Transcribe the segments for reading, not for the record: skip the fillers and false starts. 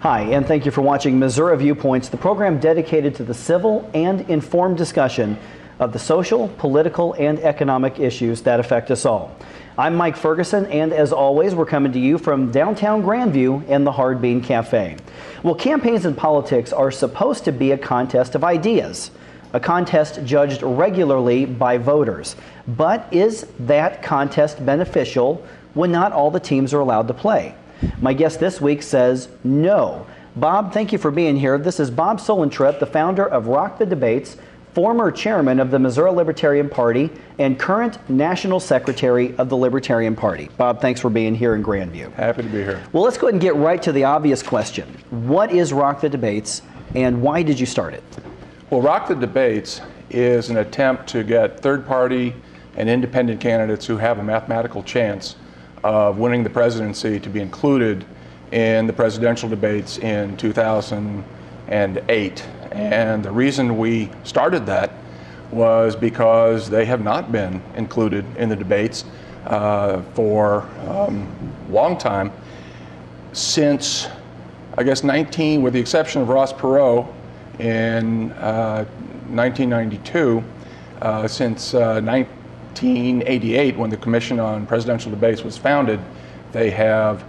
Hi, and thank you for watching Missouri Viewpoints, the program dedicated to the civil and informed discussion of the social, political, and economic issues that affect us all. I'm Mike Ferguson, and as always, we're coming to you from downtown Grandview and the Hard Bean Cafe. Well, campaigns and politics are supposed to be a contest of ideas, a contest judged regularly by voters. But is that contest beneficial when not all the teams are allowed to play? My guest this week says no. Bob, thank you for being here. This is Bob Sullentrup, the founder of Rock the Debates, former chairman of the Missouri Libertarian Party, and current national secretary of the Libertarian Party. Bob, thanks for being here in Grandview. Happy to be here. Well, let's go ahead and get right to the obvious question. What is Rock the Debates, and why did you start it? Well, Rock the Debates is an attempt to get third-party and independent candidates who have a mathematical chance of winning the presidency to be included in the presidential debates in 2008. And the reason we started that was because they have not been included in the debates for a long time, since, I guess, with the exception of Ross Perot in 1992, since 1988, when the Commission on Presidential Debates was founded. They have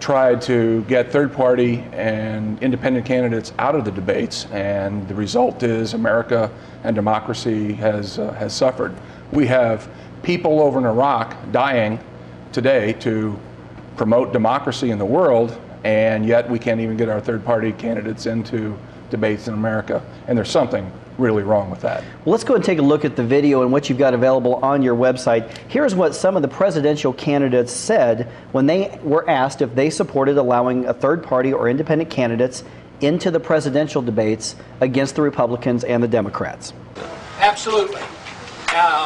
tried to get third-party and independent candidates out of the debates, and the result is America and democracy has suffered. We have people over in Iraq dying today to promote democracy in the world, and yet we can't even get our third-party candidates into debates in America, and there's something really wrong with that. Well, let's go and take a look at the video and what you've got available on your website. Here's what some of the presidential candidates said when they were asked if they supported allowing a third party or independent candidates into the presidential debates against the Republicans and the Democrats. Absolutely. You know,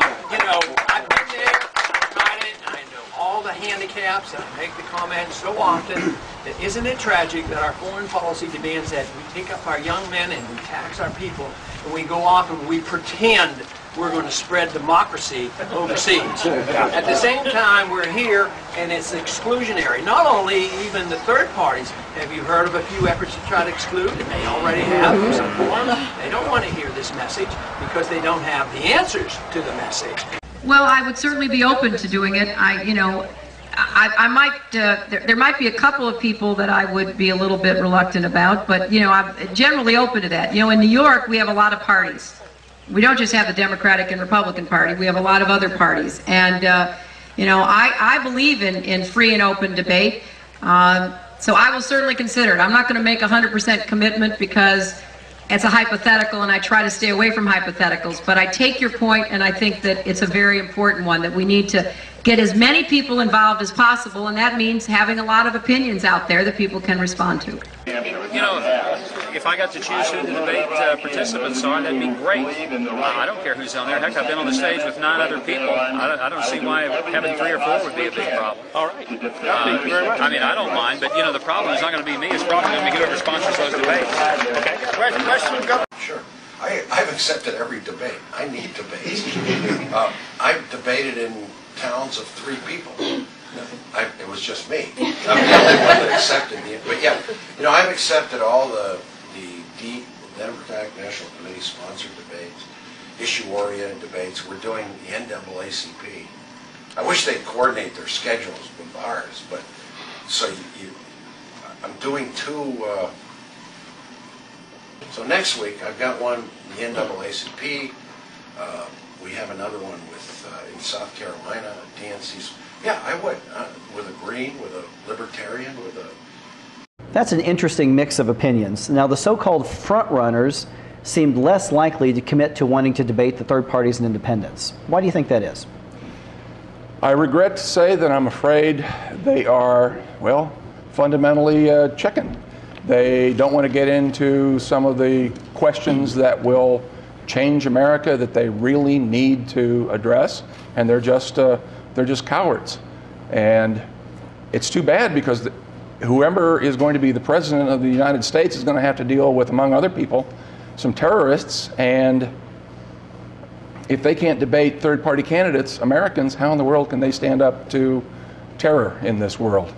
I've been there, I've tried it, I know all the handicaps, and I make the comment so often that isn't it tragic that our foreign policy demands that we take up our young men and we tax our people, and we go off and we pretend we're going to spread democracy overseas. At the same time, we're here and it's exclusionary. Not only even the third parties. Have you heard of a few efforts to try to exclude? And they already have some form. They don't want to hear this message because they don't have the answers to the message. Well, I would certainly be open to doing it. I might, there might be a couple of people that I would be a little bit reluctant about, but, you know, I'm generally open to that. You know, in New York, we have a lot of parties. We don't just have the Democratic and Republican Party. We have a lot of other parties. And, you know, I believe in free and open debate. So I will certainly consider it. I'm not going to make 100% commitment because it's a hypothetical, and I try to stay away from hypotheticals. But I take your point, and I think that it's a very important one, that we need to get as many people involved as possible, and that means having a lot of opinions out there that people can respond to. You know, if I got to choose who the debate participants are, that'd be great. I don't care who's on there. Heck, I've been on the stage with 9 other people. I don't see why having 3 or 4 would be a big problem. All right. Thank you very much. I mean, I don't mind, but, you know, the problem is not going to be me. It's probably going to be whoever sponsors those debates. Okay. Question, Governor? Sure. I've accepted every debate. I need debates. I've debated in towns of 3 people. It was just me. I'm the only one that accepted me. But yeah, you know, I've accepted all the Democratic National Committee sponsored debates, issue-oriented debates. We're doing the NAACP. I wish they'd coordinate their schedules with ours, but so I'm doing 2. So next week I've got one, the NAACP. We have another one with in South Carolina, DNC's. Yeah, I would, with a Green, with a Libertarian, with a... That's an interesting mix of opinions. Now, the so-called front-runners seemed less likely to commit to wanting to debate the third parties and independents. Why do you think that is? I regret to say that I'm afraid they are, well, fundamentally chicken. They don't want to get into some of the questions that will change America that they really need to address, and they're just cowards. And it's too bad, because whoever is going to be the president of the United States is going to have to deal with, among other people, some terrorists. And if they can't debate third-party candidates, Americans, how in the world can they stand up to terror in this world?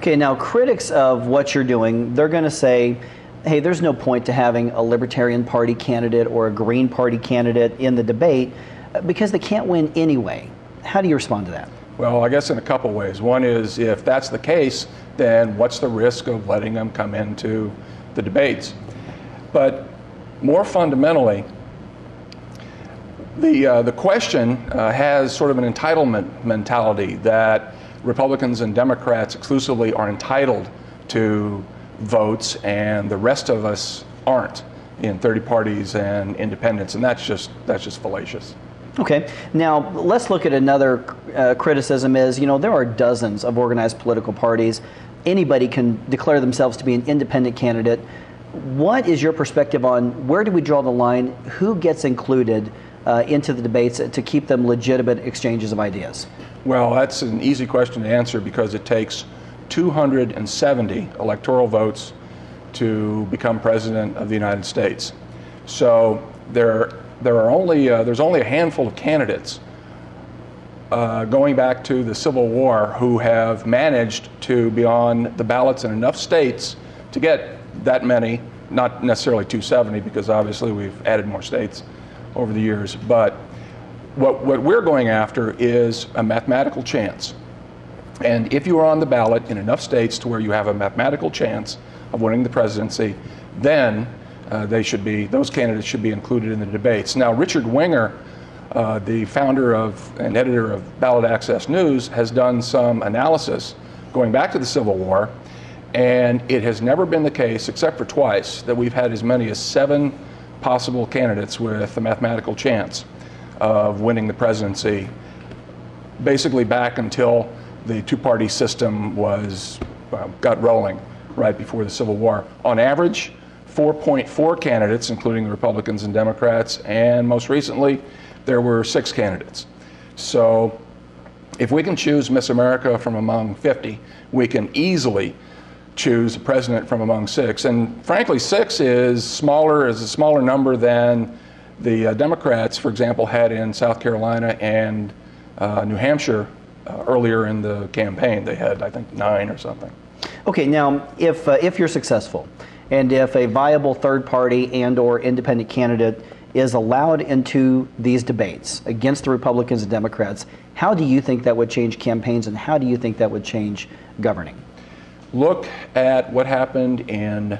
Okay, now critics of what you're doing, they're going to say, hey, there's no point to having a Libertarian Party candidate or a Green Party candidate in the debate because they can't win anyway. How do you respond to that? Well, I guess in a couple ways. One is, if that's the case, then what's the risk of letting them come into the debates? But more fundamentally, the question has sort of an entitlement mentality that Republicans and Democrats exclusively are entitled to votes and the rest of us aren't in 30 parties and independents, and that's just fallacious. Okay, now let's look at another criticism is, there are dozens of organized political parties. Anybody can declare themselves to be an independent candidate. What is your perspective on where do we draw the line? Who gets included into the debates to keep them legitimate exchanges of ideas? Well, that's an easy question to answer because it takes 270 electoral votes to become president of the United States. So there's only a handful of candidates going back to the Civil War who have managed to be on the ballots in enough states to get that many, not necessarily 270 because obviously we've added more states over the years, but what we're going after is a mathematical chance. And if you are on the ballot in enough states to where you have a mathematical chance of winning the presidency, then those candidates should be included in the debates. Now, Richard Winger, the founder and editor of Ballot Access News, has done some analysis going back to the Civil War, and it has never been the case, except for twice, that we've had as many as 7 possible candidates with a mathematical chance of winning the presidency, basically back until the two-party system got rolling right before the Civil War. On average, 4.4 candidates, including the Republicans and Democrats, and most recently, there were 6 candidates. So if we can choose Miss America from among 50, we can easily choose a president from among 6. And frankly, 6 is a smaller number than the Democrats, for example, had in South Carolina and New Hampshire earlier in the campaign. They had, I think, 9 or something. Okay, now, if you're successful, and if a viable third party and or independent candidate is allowed into these debates against the Republicans and Democrats, how do you think that would change campaigns, and how do you think that would change governing? Look at what happened in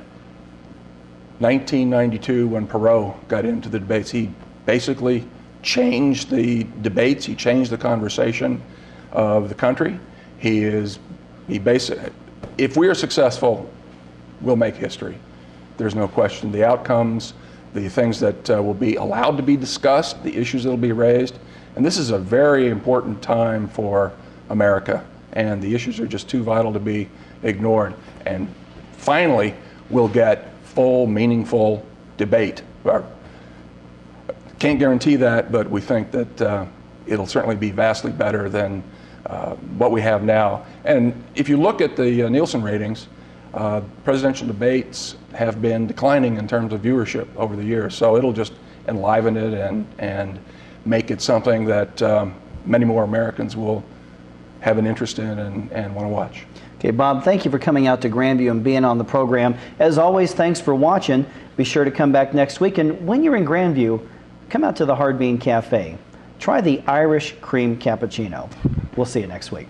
1992 when Perot got into the debates. He basically changed the debates. He changed the conversation of the country. If we are successful, we'll make history. There's no question. The outcomes, the things that will be allowed to be discussed, the issues that will be raised. And this is a very important time for America. And the issues are just too vital to be ignored. And finally, we'll get full, meaningful debate. Can't guarantee that, but we think that it'll certainly be vastly better than what we have now. And if you look at the Nielsen ratings, presidential debates have been declining in terms of viewership over the years. So it'll just enliven it and make it something that many more Americans will have an interest in and want to watch. Okay, Bob, thank you for coming out to Grandview and being on the program. As always, thanks for watching. Be sure to come back next week. And when you're in Grandview, come out to the Hard Bean Cafe. Try the Irish Cream Cappuccino. We'll see you next week.